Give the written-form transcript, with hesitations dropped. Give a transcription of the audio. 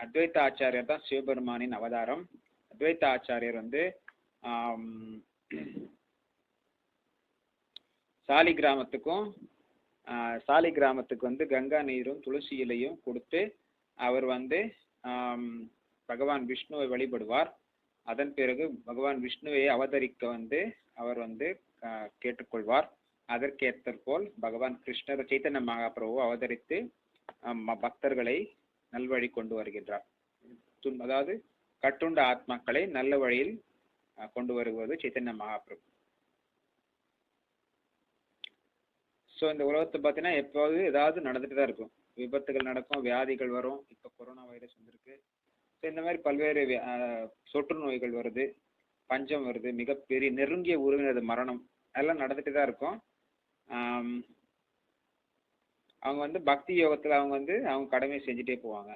அத்வைத ஆச்சாரியர் தான் சிவபெருமானின் அவதாரம். அத்வைத ஆச்சாரியர் வந்து சாலிகிராமத்துக்கு வந்து கங்கா நீரும் துளசி இலையும் கொடுத்து அவர் வந்து பகவான் விஷ்ணுவை வழிபடுவார். அதன் பிறகு பகவான் விஷ்ணுவை அவதரிக்க வந்து அவர் வந்து கேட்டுக்கொள்வார். அதற்கேற்போல் பகவான் கிருஷ்ணர் சைத்தன்ய மகாபிரபு அவதரித்து பக்தர்களை நல்வழி கொண்டு வருகின்றார். அதாவது கட்டுண்ட ஆத்மாக்களை நல்ல வழியில் கொண்டு வருவது சைத்தன்ய மகாபிரபு. ஸோ இந்த உலகத்தை பார்த்தீங்கன்னா எப்போது ஏதாவது நடந்துட்டு தான் இருக்கும். விபத்துகள் நடக்கும், வியாதிகள் வரும். இப்போ கொரோனா வைரஸ் வந்திருக்கு. ஸோ இந்த மாதிரி பல்வேறு சொற்று நோய்கள் வருது, பஞ்சம் வருது, மிகப்பெரிய நெருங்கிய உறவினர் மரணம், அதெல்லாம் நடந்துட்டு தான் இருக்கும். அவங்க வந்து பக்தி யோகத்தில் அவங்க வந்து அவங்க கடமையை செஞ்சுட்டே போவாங்க.